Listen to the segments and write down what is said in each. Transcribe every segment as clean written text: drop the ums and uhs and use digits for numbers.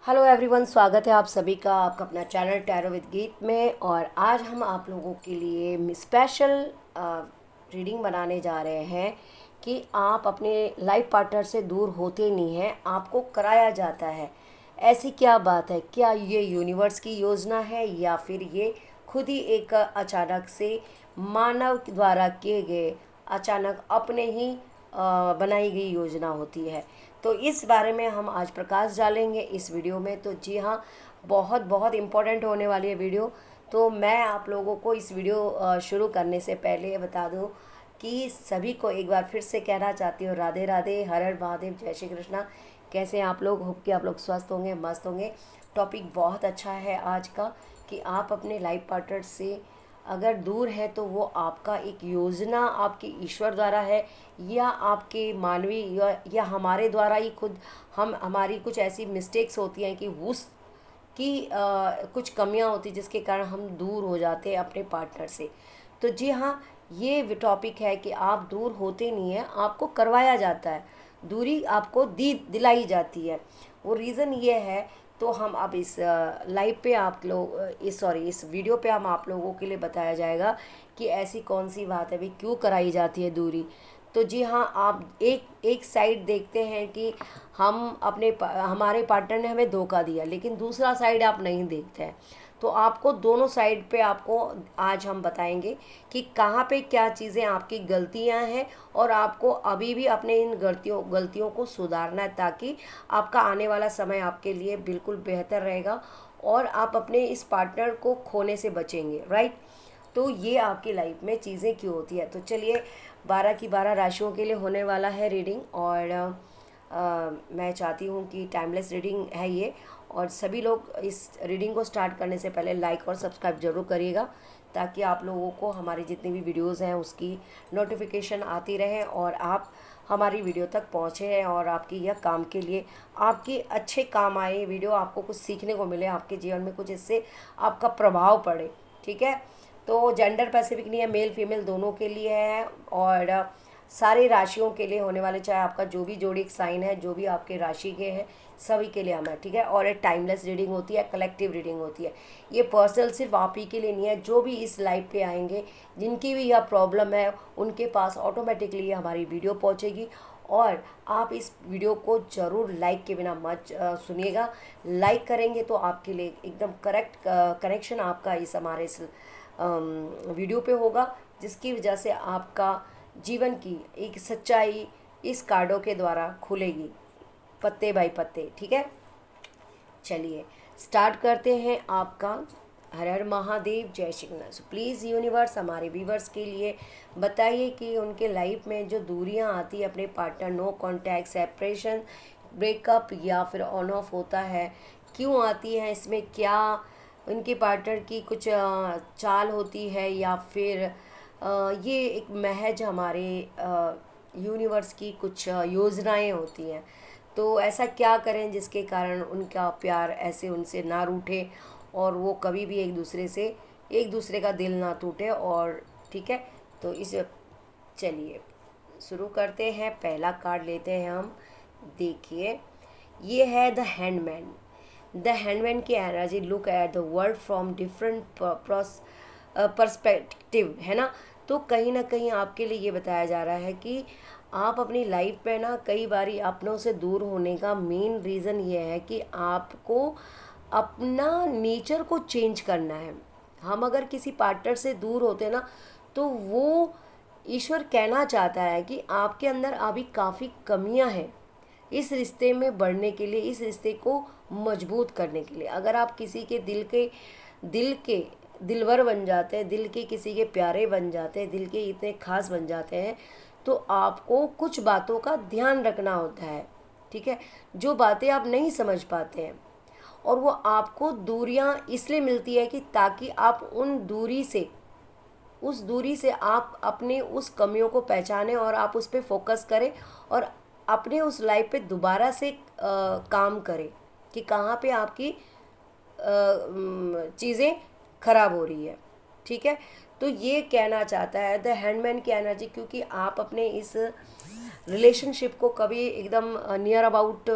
Hello everyone, स्वागत है आप सभी का आपका अपना चैनल टैरो विद गीत में। और आज हम आप लोगों के लिए स्पेशल रीडिंग बनाने जा रहे हैं कि आप अपने लाइफ पार्टनर से दूर होते नहीं हैं, आपको कराया जाता है। ऐसी क्या बात है? क्या ये यूनिवर्स की योजना है या फिर ये खुद ही एक अचानक से मानव द्वारा किए गए अचानक अपने ही बनाई गई योजना होती है? तो इस बारे में हम आज प्रकाश डालेंगे इस वीडियो में। तो जी हाँ, बहुत बहुत इम्पोर्टेंट होने वाली है वीडियो। तो मैं आप लोगों को इस वीडियो शुरू करने से पहले बता दूं कि सभी को एक बार फिर से कहना चाहती हूँ, राधे राधे, हर हर महादेव, जय श्री कृष्णा। कैसे हैं आप लोग? होप कि आप लोग स्वस्थ होंगे, मस्त होंगे। टॉपिक बहुत अच्छा है आज का कि आप अपने लाइफ पार्टनर से अगर दूर है तो वो आपका एक योजना आपके ईश्वर द्वारा है या आपके मानवीय या हमारे द्वारा ही खुद हम हमारी कुछ ऐसी मिस्टेक्स होती हैं कि उस की कुछ कमियां होती जिसके कारण हम दूर हो जाते हैं अपने पार्टनर से। तो जी हाँ, ये टॉपिक है कि आप दूर होते नहीं हैं, आपको करवाया जाता है। दूरी आपको दिलाई जाती है। वो रीज़न ये है। तो हम अब इस लाइव पे आप लोग इस वीडियो पे हम आप लोगों के लिए बताया जाएगा कि ऐसी कौन सी बात है भी, क्यों कराई जाती है दूरी। तो जी हाँ, आप एक एक साइड देखते हैं कि हमारे पार्टनर ने हमें धोखा दिया, लेकिन दूसरा साइड आप नहीं देखते हैं। तो आपको दोनों साइड पे आपको आज हम बताएंगे कि कहाँ पे क्या चीज़ें आपकी गलतियाँ हैं और आपको अभी भी अपने इन गलतियों को सुधारना है, ताकि आपका आने वाला समय आपके लिए बिल्कुल बेहतर रहेगा और आप अपने इस पार्टनर को खोने से बचेंगे, राइट। तो ये आपकी लाइफ में चीज़ें क्यों होती है। तो चलिए, 12 की 12 राशियों के लिए होने वाला है रीडिंग। और मैं चाहती हूँ कि टाइमलेस रीडिंग है ये, और सभी लोग इस रीडिंग को स्टार्ट करने से पहले लाइक और सब्सक्राइब जरूर करिएगा, ताकि आप लोगों को हमारी जितनी भी वीडियोस हैं उसकी नोटिफिकेशन आती रहे और आप हमारी वीडियो तक पहुँचे हैं और आपकी यह काम के लिए आपके अच्छे काम आए वीडियो, आपको कुछ सीखने को मिले, आपके जीवन में कुछ इससे आपका प्रभाव पड़े, ठीक है। तो जेंडर पैसिफिक नहीं है, मेल फीमेल दोनों के लिए है। और सारे राशियों के लिए होने वाले, चाहे आपका जो भी जोड़ी साइन है, जो भी आपके राशि के हैं, सभी के लिए हम है, ठीक है। और एक टाइमलेस रीडिंग होती है, कलेक्टिव रीडिंग होती है। ये पर्सनल सिर्फ आप ही के लिए नहीं है, जो भी इस लाइव पे आएंगे जिनकी भी यह प्रॉब्लम है उनके पास ऑटोमेटिकली हमारी वीडियो पहुंचेगी। और आप इस वीडियो को ज़रूर लाइक के बिना मत सुनिएगा। लाइक करेंगे तो आपके लिए एकदम करेक्ट कनेक्शन आपका इस हमारे इस वीडियो पे होगा, जिसकी वजह से आपका जीवन की एक सच्चाई इस कार्डों के द्वारा खुलेगी, पत्ते बाय पत्ते, ठीक है। चलिए स्टार्ट करते हैं आपका। हर हर महादेव, जय Shri Krishna. So please universe हमारे व्यूवर्स के लिए बताइए कि उनके लाइफ में जो दूरियां आती है अपने partner, no contact, separation, breakup या फिर ऑन ऑफ होता है, क्यों आती है? इसमें क्या उनके पार्टनर की कुछ चाल होती है या फिर ये एक महज हमारे यूनिवर्स की कुछ योजनाएं होती हैं? तो ऐसा क्या करें जिसके कारण उनका प्यार ऐसे उनसे ना रूठे और वो कभी भी एक दूसरे का दिल ना टूटे। और ठीक है, तो इस चलिए शुरू करते हैं। पहला कार्ड लेते हैं हम। देखिए, ये है द हैंडमैन। द हैंडमैन की energy, look at the world from different perspective, है ना। तो कहीं ना कहीं आपके लिए ये बताया जा रहा है कि आप अपनी लाइफ में ना कई बारी अपनों से दूर होने का मेन रीज़न ये है कि आपको अपना नेचर को चेंज करना है। हम अगर किसी पार्टनर से दूर होते ना, तो वो ईश्वर कहना चाहता है कि आपके अंदर अभी काफ़ी कमियां हैं इस रिश्ते में बढ़ने के लिए, इस रिश्ते को मजबूत करने के लिए। अगर आप किसी के दिल के दिलवर बन जाते हैं, दिल के किसी के प्यारे बन जाते हैं, दिल के इतने खास बन जाते हैं, तो आपको कुछ बातों का ध्यान रखना होता है, ठीक है, जो बातें आप नहीं समझ पाते हैं। और वो आपको दूरियां इसलिए मिलती है कि ताकि आप उस दूरी से आप अपने उस कमियों को पहचानें और आप उस पर फोकस करें और अपने उस लाइफ पे दोबारा से काम करें कि कहाँ पे आपकी चीज़ें खराब हो रही है, ठीक है। तो ये कहना चाहता है द हैंडमैन की एनर्जी, क्योंकि आप अपने इस रिलेशनशिप को कभी एकदम नियर अबाउट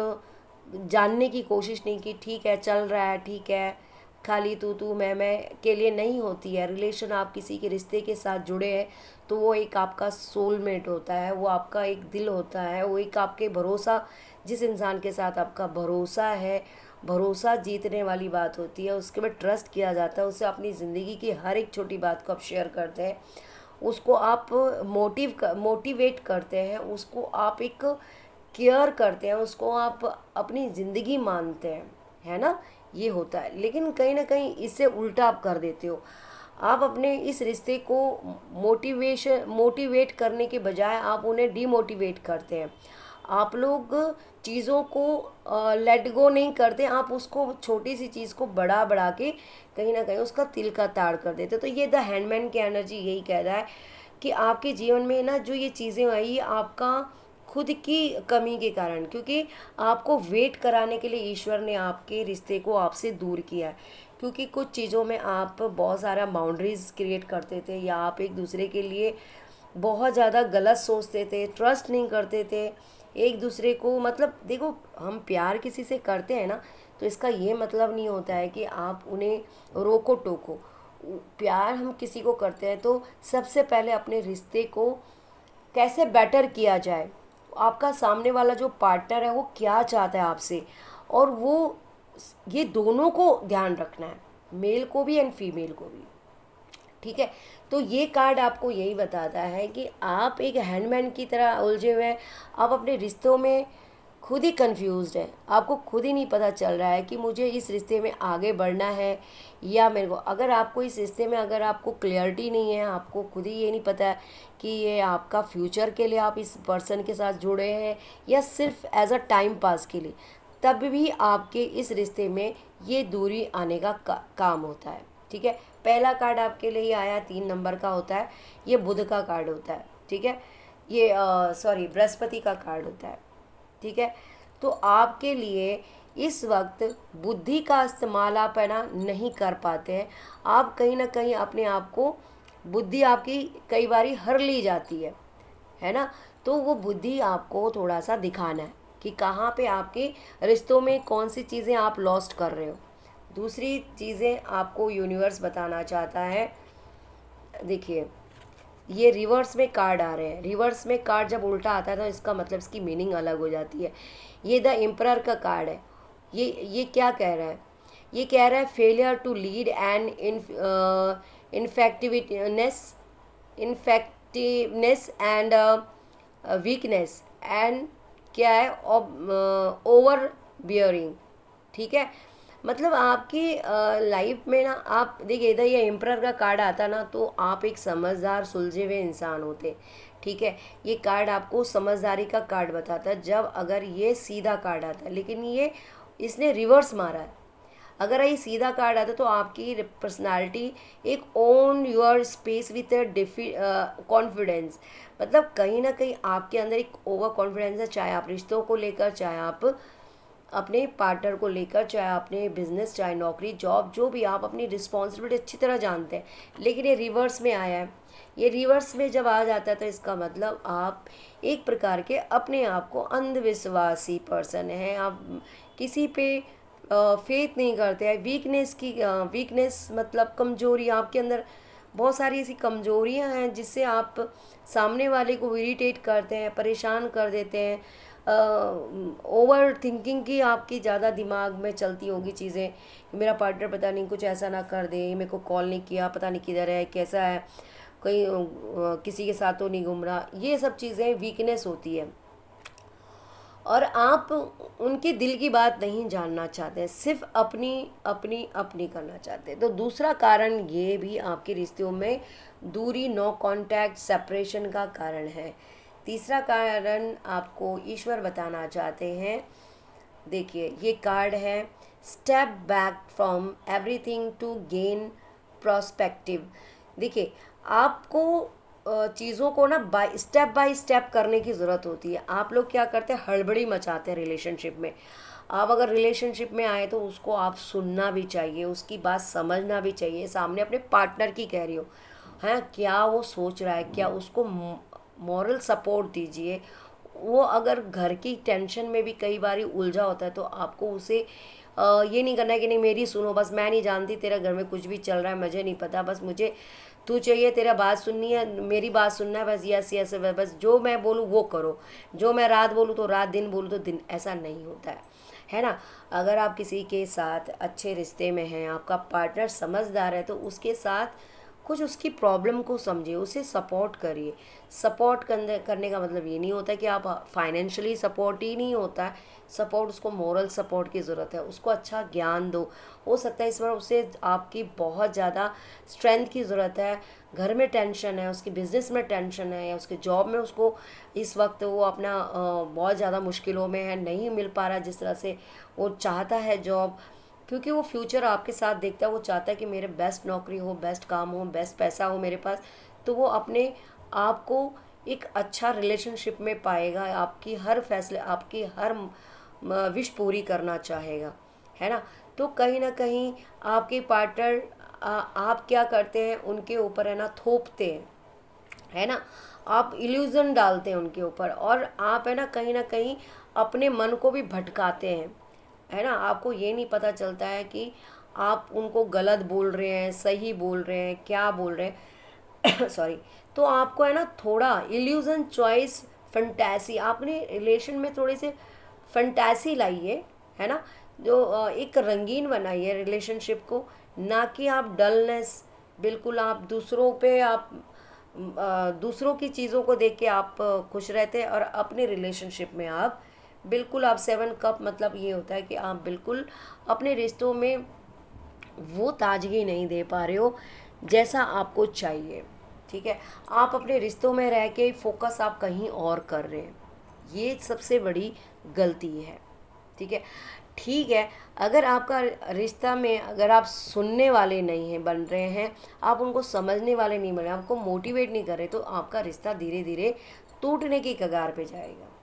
जानने की कोशिश नहीं की, ठीक है चल रहा है, ठीक है, खाली तू मैं के लिए नहीं होती है। रिलेशन, आप किसी के रिश्ते के साथ जुड़े हैं तो वो एक आपका सोलमेट होता है, वो आपका एक दिल होता है, वो एक आपके भरोसा, जिस इंसान के साथ आपका भरोसा है, भरोसा जीतने वाली बात होती है, उसके बाद ट्रस्ट किया जाता है, उससे अपनी ज़िंदगी की हर एक छोटी बात को आप शेयर करते हैं, उसको आप मोटिवेट करते हैं, उसको आप एक केयर करते हैं, उसको आप अपनी ज़िंदगी मानते हैं, है ना। ये होता है। लेकिन कहीं ना कहीं इससे उल्टा आप कर देते हो। आप अपने इस रिश्ते को मोटिवेट करने के बजाय आप उन्हें डीमोटिवेट करते हैं। आप लोग चीज़ों को लेट गो नहीं करते, आप उसको छोटी सी चीज़ को बढ़ा बढ़ा के कहीं ना कहीं उसका तिल का ताड़ कर देते। तो ये द हैंडमैन की एनर्जी यही कह रहा है कि आपके जीवन में ना जो ये चीज़ें आई, आपका खुद की कमी के कारण, क्योंकि आपको वेट कराने के लिए ईश्वर ने आपके रिश्ते को आपसे दूर किया है। क्योंकि कुछ चीज़ों में आप बहुत सारा बाउंड्रीज क्रिएट करते थे, या आप एक दूसरे के लिए बहुत ज़्यादा गलत सोचते थे, ट्रस्ट नहीं करते थे एक दूसरे को। मतलब देखो, हम प्यार किसी से करते हैं ना, तो इसका ये मतलब नहीं होता है कि आप उन्हें रोको टोको। प्यार हम किसी को करते हैं तो सबसे पहले अपने रिश्ते को कैसे बेटर किया जाए, आपका सामने वाला जो पार्टनर है वो क्या चाहता है आपसे, और वो ये दोनों को ध्यान रखना है, मेल को भी एंड फीमेल को भी। ठीक है। तो ये कार्ड आपको यही बताता है कि आप एक हैंडमैन की तरह उलझे हुए हैं, आप अपने रिश्तों में खुद ही कंफ्यूज्ड है, आपको खुद ही नहीं पता चल रहा है कि मुझे इस रिश्ते में आगे बढ़ना है या मेरे को। अगर आपको इस रिश्ते में, अगर आपको क्लियरिटी नहीं है, आपको खुद ही ये नहीं पता है कि ये आपका फ्यूचर के लिए आप इस पर्सन के साथ जुड़े हैं या सिर्फ एज अ टाइम पास के लिए, तब भी आपके इस रिश्ते में ये दूरी आने का काम होता है। ठीक है। पहला कार्ड आपके लिए आया 3 नंबर का होता है, ये बुध का कार्ड होता है। ठीक है। ये सॉरी बृहस्पति का कार्ड होता है। ठीक है। तो आपके लिए इस वक्त बुद्धि का इस्तेमाल आप है ना नहीं कर पाते हैं, आप कहीं ना कहीं अपने आप को, बुद्धि आपकी कई बारी हर ली जाती है ना। तो वो बुद्धि आपको थोड़ा सा दिखाना है कि कहाँ पे आपके रिश्तों में कौन सी चीज़ें आप लॉस्ट कर रहे हो। दूसरी चीज़ें आपको यूनिवर्स बताना चाहता है। देखिए, ये रिवर्स में कार्ड आ रहे हैं। रिवर्स में कार्ड जब उल्टा आता है तो इसका मतलब इसकी मीनिंग अलग हो जाती है। ये द एम्परर का कार्ड है। ये क्या कह रहा है? ये कह रहा है failure to lead and ineffectiveness ineffectiveness and weakness and क्या है, ओवर बियरिंग। ठीक है। मतलब आपकी लाइफ में ना, आप देखिए इधर ये एम्परर का कार्ड आता ना, तो आप एक समझदार सुलझे हुए इंसान होते। ठीक है। ये कार्ड आपको समझदारी का कार्ड बताता है जब अगर ये सीधा कार्ड आता है, लेकिन ये इसने रिवर्स मारा है। अगर ये सीधा कार्ड आता तो आपकी पर्सनालिटी एक own your space with confidence, मतलब कहीं ना कहीं आपके अंदर एक ओवर कॉन्फिडेंस है, चाहे आप रिश्तों को लेकर, चाहे आप अपने पार्टनर को लेकर, चाहे अपने बिजनेस, चाहे नौकरी, जॉब, जो भी, आप अपनी रिस्पॉन्सिबिलिटी अच्छी तरह जानते हैं। लेकिन ये रिवर्स में आया है। ये रिवर्स में जब आ जाता है तो इसका मतलब आप एक प्रकार के अपने आप को अंधविश्वासी पर्सन हैं, आप किसी पे फेथ नहीं करते हैं। वीकनेस मतलब कमजोरी, आपके अंदर बहुत सारी ऐसी कमजोरियां हैं जिससे आप सामने वाले को इरिटेट करते हैं, परेशान कर देते हैं। ओवर थिंकिंग की आपकी ज़्यादा दिमाग में चलती होगी चीज़ें, मेरा पार्टनर पता नहीं कुछ ऐसा ना कर दे, मेरे को कॉल नहीं किया, पता नहीं किधर है, कैसा है, कहीं किसी के साथ तो नहीं घूम रहा। ये सब चीज़ें वीकनेस होती है और आप उनके दिल की बात नहीं जानना चाहते, सिर्फ अपनी अपनी अपनी करना चाहते हैं। तो दूसरा कारण ये भी आपके रिश्तों में दूरी, नो कांटेक्ट, सेपरेशन का कारण है। तीसरा कारण आपको ईश्वर बताना चाहते हैं। देखिए, ये कार्ड है step back from everything to gain prospective. देखिए, आपको चीज़ों को ना बाय स्टेप करने की ज़रूरत होती है। आप लोग क्या करते हैं, हड़बड़ी मचाते हैं रिलेशनशिप में। आप अगर रिलेशनशिप में आए तो उसको आप सुनना भी चाहिए, उसकी बात समझना भी चाहिए। सामने अपने पार्टनर की कह रही हो, हैं क्या वो सोच रहा है, क्या उसको मॉरल सपोर्ट दीजिए, वो अगर घर की टेंशन में भी कई बार उलझा होता है, तो आपको उसे ये नहीं करना है कि नहीं मेरी सुनो, बस मैं नहीं जानती तेरा घर में कुछ भी चल रहा है, मुझे नहीं पता, बस मुझे तू चाहिए, तेरा बात सुननी है, मेरी बात सुनना है, बस यस यस, बस जो मैं बोलूँ वो करो, जो मैं रात बोलूँ तो रात, दिन बोलूँ तो दिन। ऐसा नहीं होता है ना। अगर आप किसी के साथ अच्छे रिश्ते में हैं, आपका पार्टनर समझदार है, तो उसके साथ कुछ उसकी प्रॉब्लम को समझिए, उसे सपोर्ट करिए। सपोर्ट करने का मतलब ये नहीं होता कि आप फाइनेंशियली सपोर्ट ही नहीं होता है, सपोर्ट उसको मोरल सपोर्ट की ज़रूरत है, उसको अच्छा ज्ञान दो। हो सकता है इस बार उसे आपकी बहुत ज़्यादा स्ट्रेंथ की ज़रूरत है, घर में टेंशन है, उसकी बिज़नेस में टेंशन है, या उसके जॉब में उसको इस वक्त वो अपना बहुत ज़्यादा मुश्किलों में है, नहीं मिल पा रहा जिस तरह से वो चाहता है जॉब, क्योंकि वो फ्यूचर आपके साथ देखता है, वो चाहता है कि मेरे बेस्ट नौकरी हो, बेस्ट काम हो, बेस्ट पैसा हो मेरे पास, तो वो अपने आप को एक अच्छा रिलेशनशिप में पाएगा, आपकी हर फैसले, आपकी हर विश पूरी करना चाहेगा, है ना। तो कहीं ना कहीं आपके पार्टनर आप क्या करते हैं उनके ऊपर, है ना, थोपते हैं, है ना, आप इल्यूज़न डालते हैं उनके ऊपर, और आप, है ना कहीं अपने मन को भी भटकाते हैं, है ना। आपको ये नहीं पता चलता है कि आप उनको गलत बोल रहे हैं, सही बोल रहे हैं, क्या बोल रहे हैं सॉरी। तो आपको, है ना, थोड़ा इल्यूज़न, चॉइस, फंटेसी, आपने रिलेशन में थोड़े से फंटेसी लाइए, है ना, जो एक रंगीन बनाइए रिलेशनशिप को, ना कि आप डलनेस, बिल्कुल आप दूसरों पे, आप दूसरों की चीज़ों को देख के आप खुश रहते हैं, और अपने रिलेशनशिप में आप बिल्कुल, आप 7 कप, मतलब ये होता है कि आप बिल्कुल अपने रिश्तों में वो ताजगी नहीं दे पा रहे हो जैसा आपको चाहिए, ठीक है। आप अपने रिश्तों में रह के फोकस आप कहीं और कर रहे हैं, ये सबसे बड़ी गलती है, ठीक है। ठीक है, अगर आपका रिश्ता में, अगर आप सुनने वाले नहीं हैं, बन रहे हैं, आप उनको समझने वाले नहीं बन रहे, आपको मोटिवेट नहीं कर रहे, तो आपका रिश्ता धीरे धीरे टूटने की कगार पे जाएगा।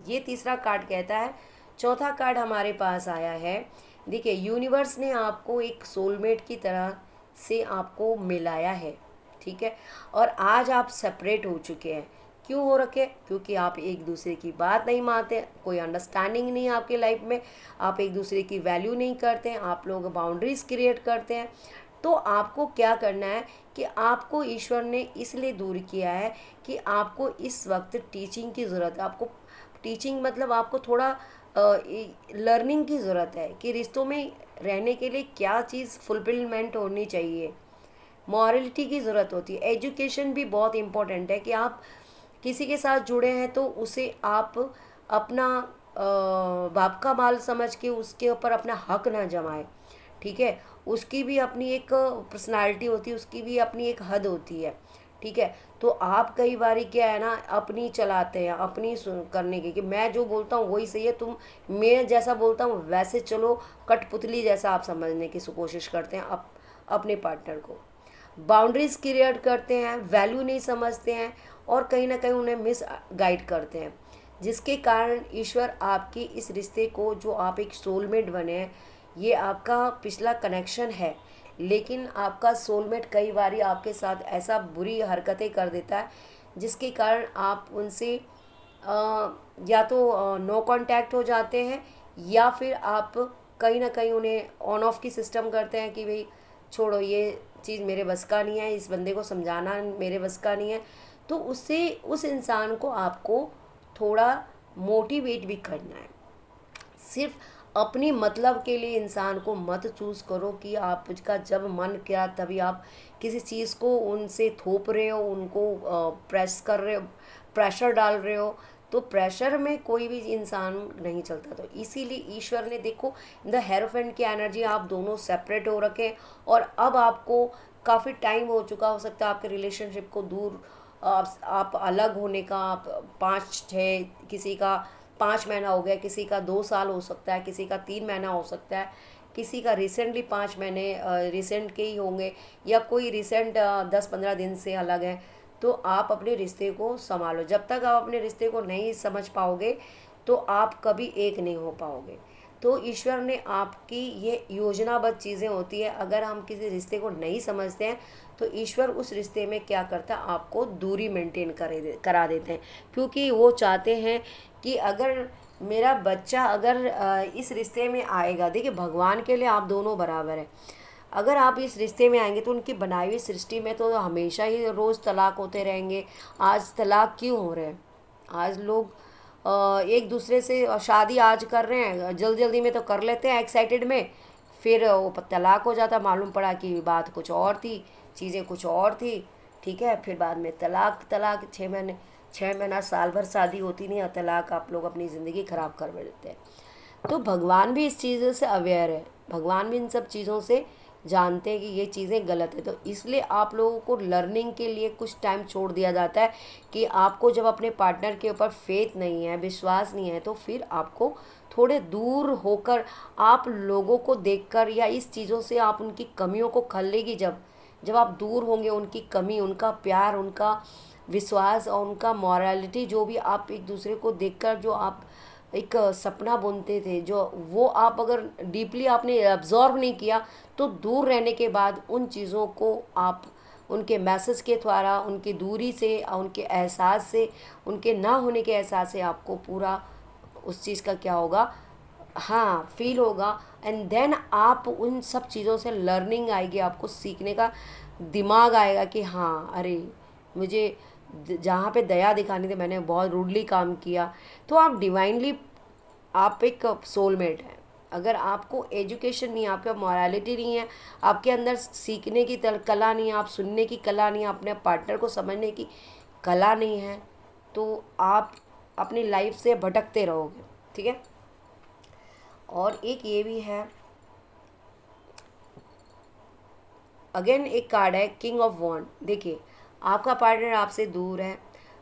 ये तीसरा कार्ड कहता है। चौथा कार्ड हमारे पास आया है, देखिए, यूनिवर्स ने आपको एक सोलमेट की तरह से आपको मिलाया है, ठीक है, और आज आप सेपरेट हो चुके हैं। क्यों हो रखे? क्योंकि आप एक दूसरे की बात नहीं मानते, कोई अंडरस्टैंडिंग नहीं है आपके लाइफ में, आप एक दूसरे की वैल्यू नहीं करते हैं, आप लोग बाउंड्रीज क्रिएट करते हैं। तो आपको क्या करना है कि आपको ईश्वर ने इसलिए दूर किया है कि आपको इस वक्त टीचिंग की ज़रूरत है। आपको टीचिंग मतलब आपको थोड़ा लर्निंग की ज़रूरत है कि रिश्तों में रहने के लिए क्या चीज़ फुलफिलमेंट होनी चाहिए, मॉरलिटी की ज़रूरत होती है। एजुकेशन भी बहुत इम्पोर्टेंट है कि आप किसी के साथ जुड़े हैं तो उसे आप अपना बाप का माल समझ के उसके ऊपर अपना हक ना जमाएं, ठीक है। उसकी भी अपनी एक पर्सनालिटी होती है, उसकी भी अपनी एक हद होती है, ठीक है। तो आप कई बारी क्या है ना, अपनी चलाते हैं, अपनी करने की, कि मैं जो बोलता हूँ वही सही है, तुम मैं जैसा बोलता हूँ वैसे चलो, कठपुतली जैसा आप समझने की कोशिश करते हैं अपने पार्टनर को। बाउंड्रीज क्रिएट करते हैं, वैल्यू नहीं समझते हैं, और कहीं ना कहीं उन्हें मिस गाइड करते हैं, जिसके कारण ईश्वर आपकी इस रिश्ते को, जो आप एक सोलमेट बने हैं, ये आपका पिछला कनेक्शन है, लेकिन आपका सोलमेट कई बार आपके साथ ऐसा बुरी हरकतें कर देता है जिसके कारण आप उनसे या तो नो कांटेक्ट हो जाते हैं, या फिर आप कहीं ना कहीं उन्हें ऑन ऑफ की सिस्टम करते हैं कि भाई छोड़ो, ये चीज़ मेरे बस का नहीं है, इस बंदे को समझाना मेरे बस का नहीं है। तो उससे उस इंसान को आपको थोड़ा मोटिवेट भी करना है। सिर्फ अपनी मतलब के लिए इंसान को मत चूज़ करो कि आपका जब मन किया तभी आप किसी चीज़ को उनसे थोप रहे हो, उनको प्रेस कर रहे हो, प्रेशर डाल रहे हो। तो प्रेशर में कोई भी इंसान नहीं चलता। तो इसीलिए ईश्वर ने, देखो, द हेरोफेंट की एनर्जी, आप दोनों सेपरेट हो रखे, और अब आपको काफ़ी टाइम हो चुका, हो सकता है आपके रिलेशनशिप को दूर, आप अलग होने का, आप 5-6, किसी का 5 महीना हो गया, किसी का 2 साल हो सकता है, किसी का 3 महीना हो सकता है, किसी का रिसेंटली 5 महीने रिसेंट के ही होंगे, या कोई रिसेंट 10-15 दिन से अलग है। तो आप अपने रिश्ते को संभालो। जब तक आप अपने रिश्ते को नहीं समझ पाओगे तो आप कभी एक नहीं हो पाओगे। तो ईश्वर ने आपकी ये योजनाबद्ध चीज़ें होती है। अगर हम किसी रिश्ते को नहीं समझते हैं तो ईश्वर उस रिश्ते में क्या करता है, आपको दूरी मेंटेन करा देते हैं, क्योंकि वो चाहते हैं कि अगर मेरा बच्चा अगर इस रिश्ते में आएगा, देखिए भगवान के लिए आप दोनों बराबर हैं। अगर आप इस रिश्ते में आएंगे तो उनकी बनाई हुई सृष्टि में तो हमेशा ही रोज़ तलाक होते रहेंगे। आज तलाक क्यों हो रहे हैं? आज लोग एक दूसरे से शादी आज कर रहे हैं, जल्दी जल्दी में तो कर लेते हैं एक्साइटेड में, फिर वो तलाक हो जाता, मालूम पड़ा कि बात कुछ और थी, चीज़ें कुछ और थी। ठीक है, फिर बाद में तलाक तलाक 6 महीने 6 महीना साल भर शादी होती नहीं और तलाक आप लोग अपनी ज़िंदगी ख़राब कर देते हैं। तो भगवान भी इस चीज़ों से अवेयर है, भगवान भी इन सब चीज़ों से जानते हैं कि ये चीज़ें गलत है। तो इसलिए आप लोगों को लर्निंग के लिए कुछ टाइम छोड़ दिया जाता है कि आपको जब अपने पार्टनर के ऊपर फेथ नहीं है, विश्वास नहीं है, तो फिर आपको थोड़े दूर होकर आप लोगों को देखकर या इस चीज़ों से आप उनकी कमियों को खलेगी। जब आप दूर होंगे, उनकी कमी, उनका प्यार, उनका विश्वास और उनका मॉरलिटी, जो भी आप एक दूसरे को देखकर जो आप एक सपना बुनते थे, जो वो आप अगर डीपली आपने एब्जॉर्व नहीं किया, तो दूर रहने के बाद उन चीज़ों को आप उनके मैसेज के द्वारा, उनकी दूरी से, उनके एहसास से, उनके ना होने के एहसास से आपको पूरा उस चीज़ का क्या होगा, हाँ फील होगा। एंड देन आप उन सब चीज़ों से लर्निंग आएगी, आपको सीखने का दिमाग आएगा कि हाँ अरे मुझे जहाँ पे दया दिखानी थी मैंने बहुत रूडली काम किया। तो आप डिवाइनली आप एक सोलमेट हैं। अगर आपको एजुकेशन नहीं है, आपका मॉरलिटी नहीं है, आपके अंदर सीखने की कला नहीं है, आप सुनने की कला नहीं है, अपने पार्टनर को समझने की कला नहीं है, तो आप अपनी लाइफ से भटकते रहोगे। ठीक है। और एक ये भी है, अगेन एक कार्ड है किंग ऑफ वॉन्ड। देखिए आपका पार्टनर आपसे दूर है,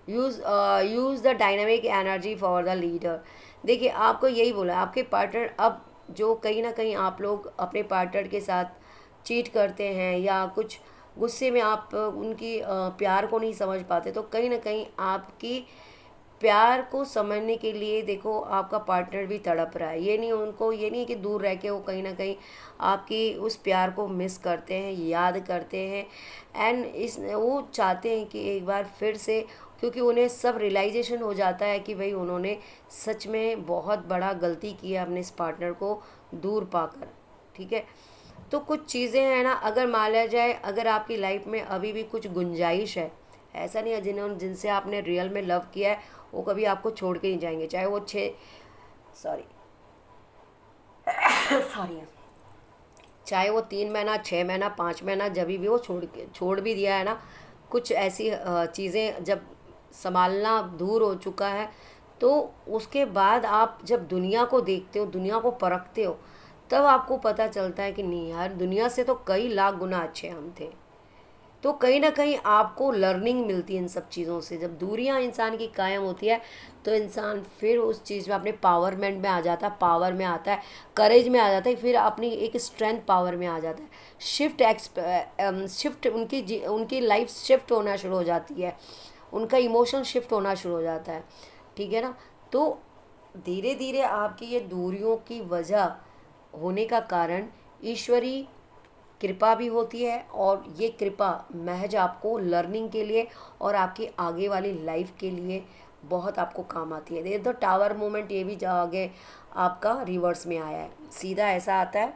use the dynamic energy for the leader. देखिए आपको यही बोला, आपके पार्टनर अब जो कहीं ना कहीं आप लोग अपने पार्टनर के साथ चीट करते हैं या कुछ गुस्से में आप उनकी प्यार को नहीं समझ पाते, तो कहीं ना कहीं आपकी प्यार को समझने के लिए देखो आपका पार्टनर भी तड़प रहा है। ये नहीं, उनको ये नहीं कि दूर रह के वो कहीं ना कहीं आपकी उस प्यार को मिस करते हैं, याद करते हैं। एंड इस वो चाहते हैं कि एक बार फिर से, क्योंकि उन्हें सब रियलाइजेशन हो जाता है कि भाई उन्होंने सच में बहुत बड़ा गलती की है अपने इस पार्टनर को दूर पाकर। ठीक है। तो कुछ चीज़ें हैं ना, अगर मान लिया जाए अगर आपकी लाइफ में अभी भी कुछ गुंजाइश है, ऐसा नहीं है जिनसे आपने रियल में लव किया है वो कभी आपको छोड़ के नहीं जाएंगे, चाहे वो सॉरी सॉरी चाहे वो 3 महीना 6 महीना 5 महीना जब भी वो छोड़ भी दिया है ना, कुछ ऐसी चीज़ें जब संभालना दूर हो चुका है, तो उसके बाद आप जब दुनिया को देखते हो, दुनिया को परखते हो, तब आपको पता चलता है कि नहीं यार, दुनिया से तो कई लाख गुना अच्छे हम थे। तो कहीं ना कहीं आपको लर्निंग मिलती है इन सब चीज़ों से। जब दूरियां इंसान की कायम होती है तो इंसान फिर उस चीज़ में अपने पावरमेंट में आ जाता है, पावर में आता है, करेज में आ जाता है, फिर अपनी एक स्ट्रेंथ पावर में आ जाता है। शिफ्ट उनकी लाइफ शिफ्ट होना शुरू हो जाती है, उनका इमोशन शिफ्ट होना शुरू हो जाता है। ठीक है ना। तो धीरे धीरे आपकी ये दूरियों की वजह होने का कारण ईश्वरी कृपा भी होती है, और ये कृपा महज आपको लर्निंग के लिए और आपकी आगे वाली लाइफ के लिए बहुत आपको काम आती है। देखो टावर मोमेंट ये भी आगे आपका रिवर्स में आया है, सीधा ऐसा आता है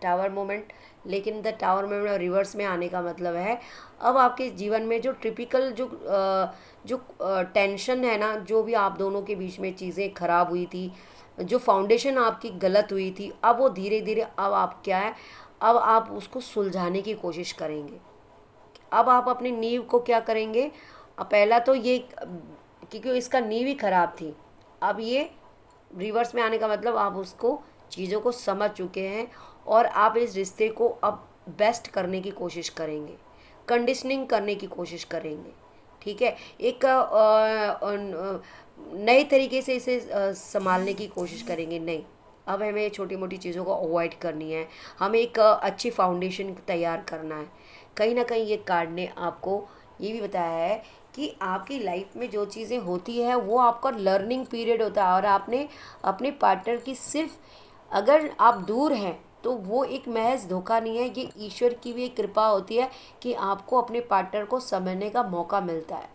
टावर मोमेंट, लेकिन द टावर मोमेंट रिवर्स में आने का मतलब है अब आपके जीवन में जो टिपिकल जो टेंशन है ना, जो भी आप दोनों के बीच में चीज़ें खराब हुई थी, जो फाउंडेशन आपकी गलत हुई थी, अब वो धीरे धीरे अब आप क्या है, अब आप उसको सुलझाने की कोशिश करेंगे। अब आप अपनी नींव को क्या करेंगे, अब पहला तो ये क्योंकि इसका नींव ही खराब थी, अब ये रिवर्स में आने का मतलब आप उसको चीज़ों को समझ चुके हैं और आप इस रिश्ते को अब बेस्ट करने की कोशिश करेंगे, कंडीशनिंग करने की कोशिश करेंगे। ठीक है। एक नए तरीके से इसे संभालने की कोशिश करेंगे। नहीं, अब हमें छोटी मोटी चीज़ों को अवॉइड करनी है, हमें एक अच्छी फाउंडेशन तैयार करना है। कहीं ना कहीं ये कार्ड ने आपको ये भी बताया है कि आपकी लाइफ में जो चीज़ें होती है वो आपका लर्निंग पीरियड होता है, और आपने अपने पार्टनर की सिर्फ अगर आप दूर हैं तो वो एक महज धोखा नहीं है, ये ईश्वर की भी एक कृपा होती है कि आपको अपने पार्टनर को समझने का मौका मिलता है।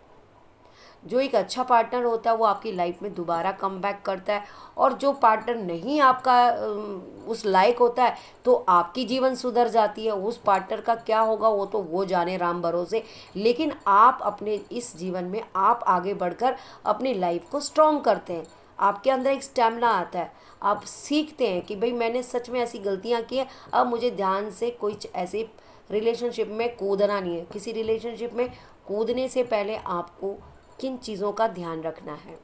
जो एक अच्छा पार्टनर होता है वो आपकी लाइफ में दोबारा कम बैक करता है, और जो पार्टनर नहीं आपका उस लायक होता है तो आपकी जीवन सुधर जाती है। उस पार्टनर का क्या होगा वो तो वो जाने राम भरोसे, लेकिन आप अपने इस जीवन में आप आगे बढ़कर अपनी लाइफ को स्ट्रॉन्ग करते हैं। आपके अंदर एक स्टेमिना आता है, आप सीखते हैं कि भाई मैंने सच में ऐसी गलतियां की हैं, अब मुझे ध्यान से कोई ऐसी रिलेशनशिप में कूदना नहीं है। किसी रिलेशनशिप में कूदने से पहले आपको किन चीज़ों का ध्यान रखना है,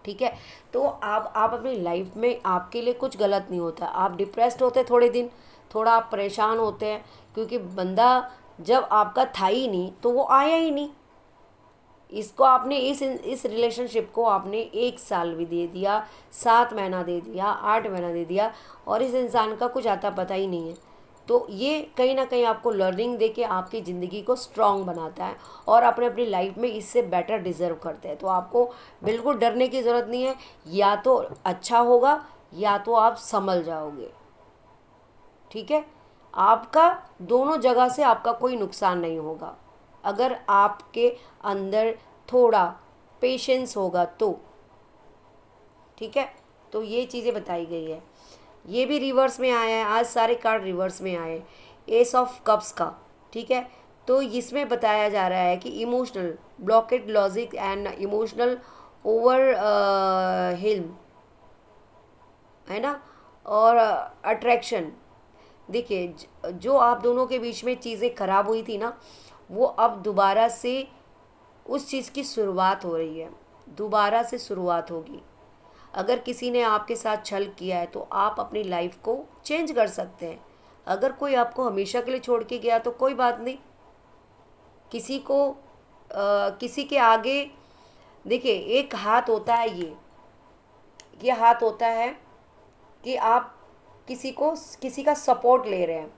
ठीक है। तो आप अपनी लाइफ में आपके लिए कुछ गलत नहीं होता। आप डिप्रेस्ड होते थोड़े दिन, थोड़ा आप परेशान होते हैं, क्योंकि बंदा जब आपका था ही नहीं तो वो आया ही नहीं। इसको आपने इस रिलेशनशिप को आपने 1 साल भी दे दिया, 7 महीना दे दिया, 8 महीना दे दिया, और इस इंसान का कुछ आता पता ही नहीं है। तो ये कहीं ना कहीं आपको लर्निंग दे के आपकी ज़िंदगी को स्ट्रॉन्ग बनाता है, और अपने अपनी लाइफ में इससे बेटर डिज़र्व करते हैं। तो आपको बिल्कुल डरने की ज़रूरत नहीं है, या तो अच्छा होगा या तो आप संभल जाओगे, ठीक है। आपका दोनों जगह से आपका कोई नुकसान नहीं होगा अगर आपके अंदर थोड़ा पेशेंस होगा तो, ठीक है। तो ये चीज़ें बताई गई है। ये भी रिवर्स में आया है, आज सारे कार्ड रिवर्स में आए, एस ऑफ कप्स का, ठीक है। तो इसमें बताया जा रहा है कि emotional blockade logic and emotional overwhelm, है ना, और अट्रैक्शन। देखिए जो आप दोनों के बीच में चीज़ें खराब हुई थी ना, वो अब दोबारा से उस चीज़ की शुरुआत हो रही है, दोबारा से शुरुआत होगी। अगर किसी ने आपके साथ छल किया है तो आप अपनी लाइफ को चेंज कर सकते हैं। अगर कोई आपको हमेशा के लिए छोड़ के गया तो कोई बात नहीं। किसी को किसी के आगे, देखिए एक हाथ होता है, ये हाथ होता है कि आप किसी का सपोर्ट ले रहे हैं,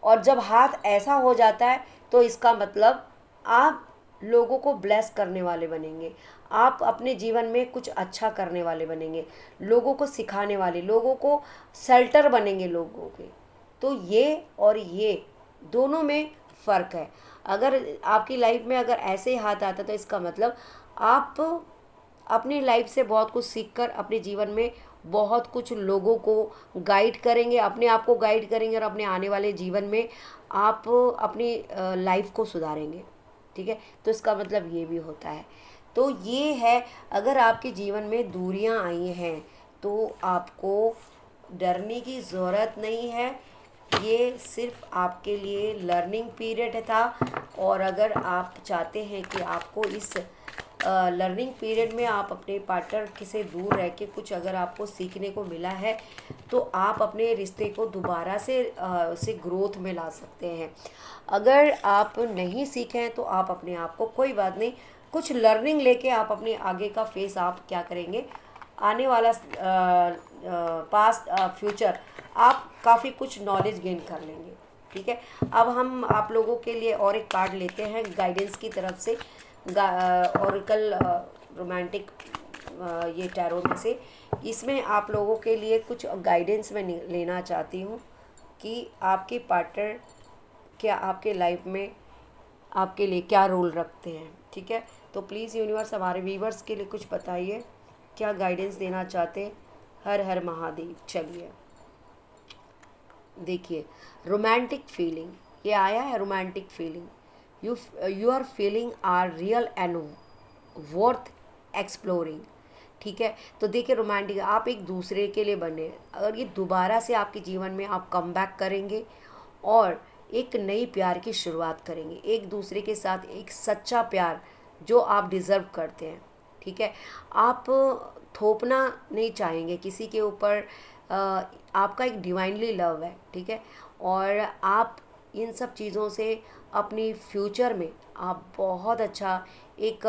और जब हाथ ऐसा हो जाता है तो इसका मतलब आप लोगों को ब्लेस करने वाले बनेंगे, आप अपने जीवन में कुछ अच्छा करने वाले बनेंगे, लोगों को सिखाने वाले, लोगों को शेल्टर बनेंगे लोगों के। तो ये और ये दोनों में फ़र्क है। अगर आपकी लाइफ में अगर ऐसे ही हाथ आता तो इसका मतलब आप अपनी लाइफ से बहुत कुछ सीखकर अपने जीवन में बहुत कुछ लोगों को गाइड करेंगे, अपने आप को गाइड करेंगे, और अपने आने वाले जीवन में आप अपनी लाइफ को सुधारेंगे, ठीक है। तो इसका मतलब ये भी होता है। तो ये है, अगर आपके जीवन में दूरियां आई हैं तो आपको डरने की ज़रूरत नहीं है। ये सिर्फ आपके लिए लर्निंग पीरियड था, और अगर आप चाहते हैं कि आपको इस लर्निंग पीरियड में आप अपने पार्टनर से दूर रह के कुछ अगर आपको सीखने को मिला है तो आप अपने रिश्ते को दोबारा से ग्रोथ में ला सकते हैं। अगर आप नहीं सीखें तो आप अपने आप को, कोई बात नहीं, कुछ लर्निंग लेके आप अपने आगे का फेस आप क्या करेंगे, आने वाला पास्ट फ्यूचर आप काफ़ी कुछ नॉलेज गेन कर लेंगे, ठीक है। अब हम आप लोगों के लिए और एक कार्ड लेते हैं गाइडेंस की तरफ से, ओरेकल रोमांटिक ये टैरो में से। इसमें आप लोगों के लिए कुछ गाइडेंस मैं लेना चाहती हूँ कि आपके पार्टनर क्या आपके लाइफ में आपके लिए क्या रोल रखते हैं, ठीक है। तो प्लीज़ यूनिवर्स हमारे व्यूवर्स के लिए कुछ बताइए, क्या गाइडेंस देना चाहते हैं। हर हर महादेव। चलिए देखिए, रोमांटिक फीलिंग ये आया है, romantic feeling, your feeling are real and worth exploring, ठीक है। तो देखिए रोमांटिक, आप एक दूसरे के लिए बने, अगर ये दोबारा से आपके जीवन में आप कम बैक करेंगे और एक नई प्यार की शुरुआत करेंगे, एक दूसरे के साथ एक सच्चा प्यार जो आप डिज़र्व करते हैं, ठीक है। आप थोपना नहीं चाहेंगे किसी के ऊपर, आपका एक डिवाइनली लव है, ठीक है। और आप इन सब चीज़ों से अपनी फ्यूचर में आप बहुत अच्छा एक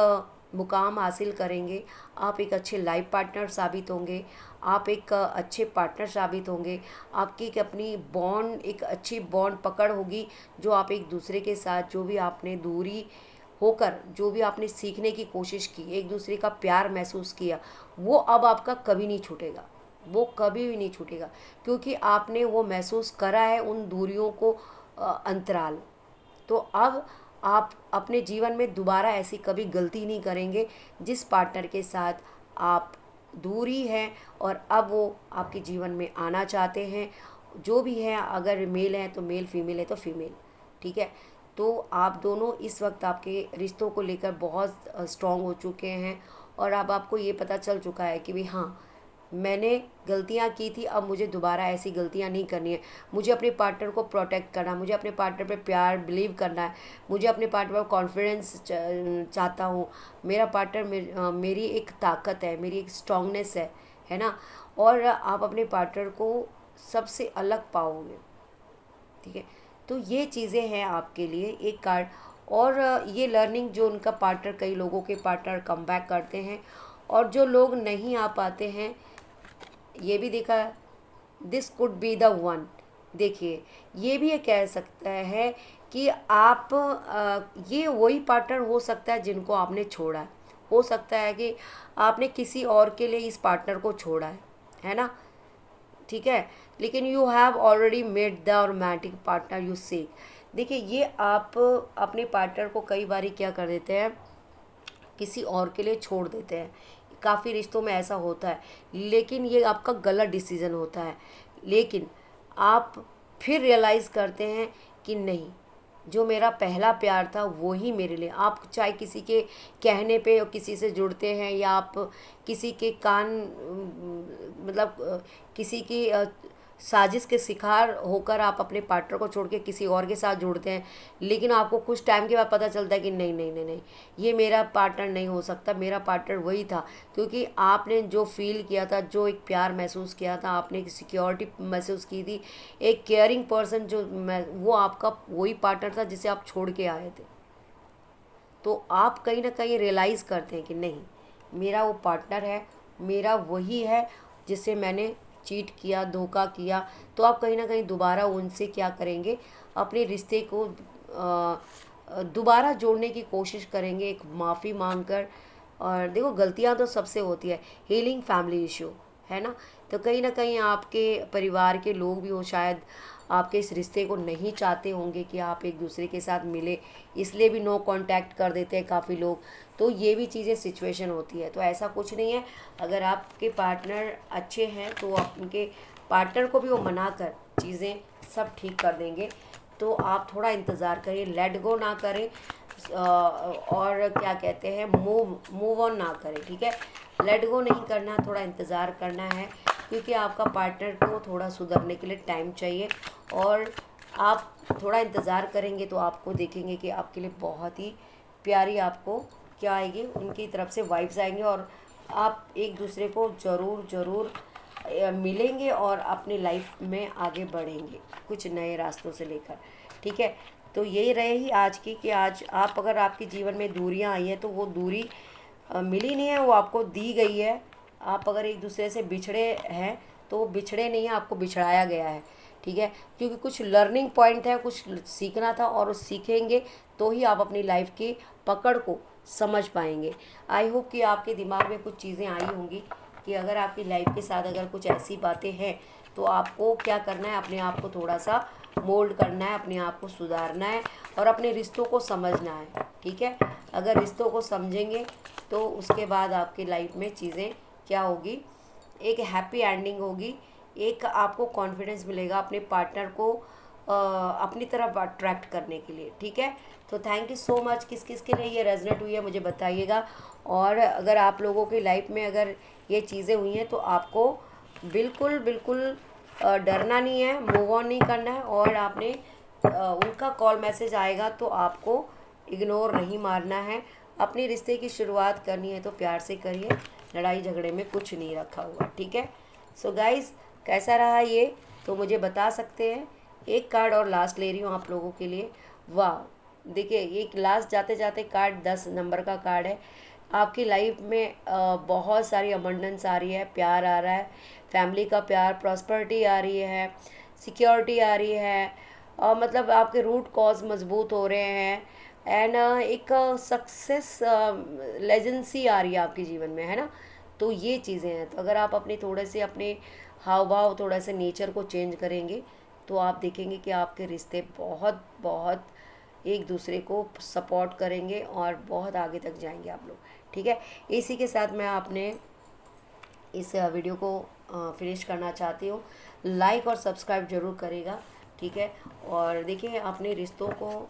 मुकाम हासिल करेंगे, आप एक अच्छे लाइफ पार्टनर साबित होंगे, आप एक अच्छे पार्टनर साबित होंगे, आपकी एक अपनी बॉन्ड, एक अच्छी बॉन्ड पकड़ होगी, जो आप एक दूसरे के साथ जो भी आपने दूरी होकर जो भी आपने सीखने की कोशिश की, एक दूसरे का प्यार महसूस किया, वो अब आपका कभी नहीं छूटेगा। वो कभी भी नहीं छूटेगा, क्योंकि आपने वो महसूस करा है उन दूरियों को, अंतराल। तो अब आप अपने जीवन में दोबारा ऐसी कभी गलती नहीं करेंगे जिस पार्टनर के साथ आप दूरी है और अब वो आपके जीवन में आना चाहते हैं। जो भी है, अगर मेल है तो मेल, फीमेल है तो फीमेल, ठीक है। तो आप दोनों इस वक्त आपके रिश्तों को लेकर बहुत स्ट्रांग हो चुके हैं और अब आपको ये पता चल चुका है कि भाई हाँ, मैंने गलतियाँ की थी, अब मुझे दोबारा ऐसी गलतियाँ नहीं करनी है। मुझे अपने पार्टनर को प्रोटेक्ट करना है, मुझे अपने पार्टनर पे प्यार बिलीव करना है, मुझे अपने पार्टनर पर कॉन्फिडेंस चाहता हूँ। मेरा पार्टनर मेरी एक ताकत है, मेरी एक स्ट्रांगनेस है ना। और आप अपने पार्टनर को सबसे अलग पाओगे, ठीक है। तो ये चीज़ें हैं आपके लिए एक कार्ड। और ये लर्निंग जो उनका पार्टनर, कई लोगों के पार्टनर कम बैक करते हैं और जो लोग नहीं आ पाते हैं, ये भी देखा, this could be the one. देखिए, ये भी ये कह सकता है कि आप ये वही पार्टनर हो सकता है जिनको आपने छोड़ा है। हो सकता है कि आपने किसी और के लिए इस पार्टनर को छोड़ा है ना, ठीक है। लेकिन you have already made the romantic partner you seek. देखिए, ये आप अपने पार्टनर को कई बार क्या कर देते हैं, किसी और के लिए छोड़ देते हैं। काफ़ी रिश्तों में ऐसा होता है, लेकिन ये आपका गलत डिसीज़न होता है। लेकिन आप फिर रियलाइज़ करते हैं कि नहीं, जो मेरा पहला प्यार था वो ही मेरे लिए। आप चाहे किसी के कहने पे किसी से जुड़ते हैं या आप किसी के मतलब किसी की साजिश के शिकार होकर आप अपने पार्टनर को छोड़ के किसी और के साथ जुड़ते हैं, लेकिन आपको कुछ टाइम के बाद पता चलता है कि नहीं नहीं नहीं नहीं, ये मेरा पार्टनर नहीं हो सकता, मेरा पार्टनर वही था। क्योंकि आपने जो फील किया था, जो एक प्यार महसूस किया था, आपने एक सिक्योरिटी महसूस की थी, एक केयरिंग पर्सन वो आपका वही पार्टनर था जिसे आप छोड़ के आए थे। तो आप कहीं ना कहीं रियलाइज़ करते हैं कि नहीं, मेरा वो पार्टनर है, मेरा वही है जिससे मैंने चीट किया, धोखा किया। तो आप कहीं ना कहीं दोबारा उनसे क्या करेंगे, अपने रिश्ते को दोबारा जोड़ने की कोशिश करेंगे, एक माफ़ी मांग कर। और देखो, गलतियां तो सबसे होती है, हीलिंग फैमिली इशू है ना। तो कहीं ना कहीं आपके परिवार के लोग भी हो शायद आपके इस रिश्ते को नहीं चाहते होंगे कि आप एक दूसरे के साथ मिले, इसलिए भी नो कांटेक्ट कर देते हैं काफ़ी लोग। तो ये भी चीज़ें सिचुएशन होती है। तो ऐसा कुछ नहीं है, अगर आपके पार्टनर अच्छे हैं तो आप उनके पार्टनर को भी वो मना कर चीज़ें सब ठीक कर देंगे। तो आप थोड़ा इंतज़ार करिए, लेट गो ना करें, और क्या कहते हैं, मूव ऑन ना करें, ठीक है। लेट गो नहीं करना, थोड़ा इंतज़ार करना है, क्योंकि आपका पार्टनर को थोड़ा सुधरने के लिए टाइम चाहिए। और आप थोड़ा इंतज़ार करेंगे तो आपको देखेंगे कि आपके लिए बहुत ही प्यारी आपको क्या आएगी, उनकी तरफ से वाइब्स आएंगे और आप एक दूसरे को ज़रूर ज़रूर मिलेंगे और अपनी लाइफ में आगे बढ़ेंगे कुछ नए रास्तों से लेकर, ठीक है। तो यही रहे ही आज की, कि आज आप अगर आपके जीवन में दूरियां आई हैं तो वो दूरी मिली नहीं है, वो आपको दी गई है। आप अगर एक दूसरे से बिछड़े हैं तो वो बिछड़े नहीं है, आपको बिछड़ाया गया है, ठीक है। क्योंकि कुछ लर्निंग पॉइंट है, कुछ सीखना था और सीखेंगे तो ही आप अपनी लाइफ की पकड़ को समझ पाएंगे। आई होप कि आपके दिमाग में कुछ चीज़ें आई होंगी कि अगर आपकी लाइफ के साथ अगर कुछ ऐसी बातें हैं तो आपको क्या करना है, अपने आप को थोड़ा सा मोल्ड करना है, अपने आप को सुधारना है और अपने रिश्तों को समझना है, ठीक है। अगर रिश्तों को समझेंगे तो उसके बाद आपकी लाइफ में चीज़ें क्या होगी, एक हैप्पी एंडिंग होगी, एक आपको कॉन्फिडेंस मिलेगा अपने पार्टनर को अपनी तरफ अट्रैक्ट करने के लिए, ठीक है। तो थैंक यू सो मच। किस किस के लिए ये रेजनेट हुई है मुझे बताइएगा। और अगर आप लोगों की लाइफ में अगर ये चीज़ें हुई हैं तो आपको बिल्कुल बिल्कुल डरना नहीं है, मूव ऑन नहीं करना है। और आपने उनका कॉल मैसेज आएगा तो आपको इग्नोर नहीं मारना है। अपने रिश्ते की शुरुआत करनी है तो प्यार से करिए, लड़ाई झगड़े में कुछ नहीं रखा हुआ, ठीक है। सो गाइज़, कैसा रहा ये तो मुझे बता सकते हैं। एक कार्ड और लास्ट ले रही हूँ आप लोगों के लिए। वाह, देखिए, एक लास्ट जाते जाते कार्ड 10 नंबर का कार्ड है। आपकी लाइफ में बहुत सारी अबंडेंस आ रही है, प्यार आ रहा है, फैमिली का प्यार, प्रॉस्पेरिटी आ रही है, सिक्योरिटी आ रही है, मतलब आपके रूट कॉज मजबूत हो रहे हैं। एंड एक सक्सेस लेजेंसी आ रही है आपके जीवन में, है ना। तो ये चीज़ें हैं। तो अगर आप अपने थोड़े से अपने हाव भाव थोड़ा सा नेचर को चेंज करेंगे तो आप देखेंगे कि आपके रिश्ते बहुत बहुत एक दूसरे को सपोर्ट करेंगे और बहुत आगे तक जाएंगे आप लोग। ठीक है, इसी के साथ मैं आपने इस वीडियो को फिनिश करना चाहती हूँ। लाइक और सब्सक्राइब ज़रूर करेगा। ठीक है, और देखिए अपने रिश्तों को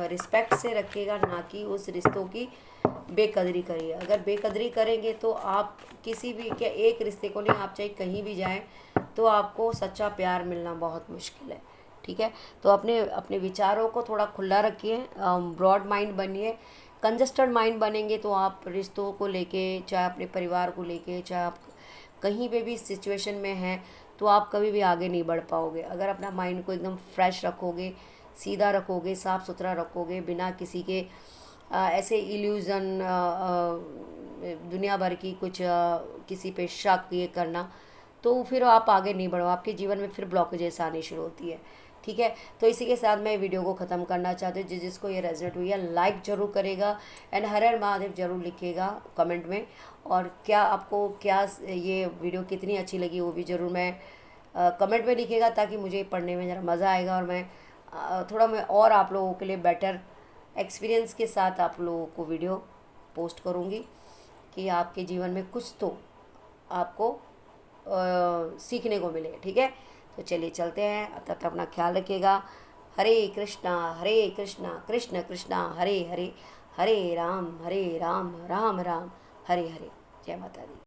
रिस्पेक्ट से रखिएगा, ना कि उस रिश्तों की बेकदरी करिए। अगर बेकदरी करेंगे तो आप किसी भी क्या एक रिश्ते को नहीं, आप चाहे कहीं भी जाएं तो आपको सच्चा प्यार मिलना बहुत मुश्किल है। ठीक है, तो अपने अपने विचारों को थोड़ा खुला रखिए, ब्रॉड माइंड बनिए। कंजस्टेड माइंड बनेंगे तो आप रिश्तों को लेके, चाहे अपने परिवार को लेके, चाहे आप कहीं पे भी सिचुएशन में हैं, तो आप कभी भी आगे नहीं बढ़ पाओगे। अगर अपना माइंड को एकदम फ्रेश रखोगे, सीधा रखोगे, साफ़ सुथरा रखोगे, बिना किसी के ऐसे इल्यूज़न दुनिया भर की कुछ किसी पे शक ये करना, तो फिर आप आगे नहीं बढ़ो, आपके जीवन में फिर ब्लॉकेजेस आनी शुरू होती है। ठीक है, तो इसी के साथ मैं वीडियो को ख़त्म करना चाहती हूँ। जिसको ये रेजोनेट हुई है लाइक ज़रूर करेगा एंड हर हर महादेव ज़रूर लिखिएगा कमेंट में। और क्या आपको क्या ये वीडियो कितनी अच्छी लगी वो भी ज़रूर मैं कमेंट में लिखिएगा, ताकि मुझे पढ़ने में ज़रा मज़ा आएगा और मैं थोड़ा मैं और आप लोगों के लिए बेटर एक्सपीरियंस के साथ आप लोगों को वीडियो पोस्ट करूँगी कि आपके जीवन में कुछ तो आपको सीखने को मिले। ठीक है, तो चलिए चलते हैं, तब तक अपना ख्याल रखिएगा। हरे कृष्णा कृष्ण कृष्णा हरे हरे, हरे राम राम राम हरे हरे। जय माता दी।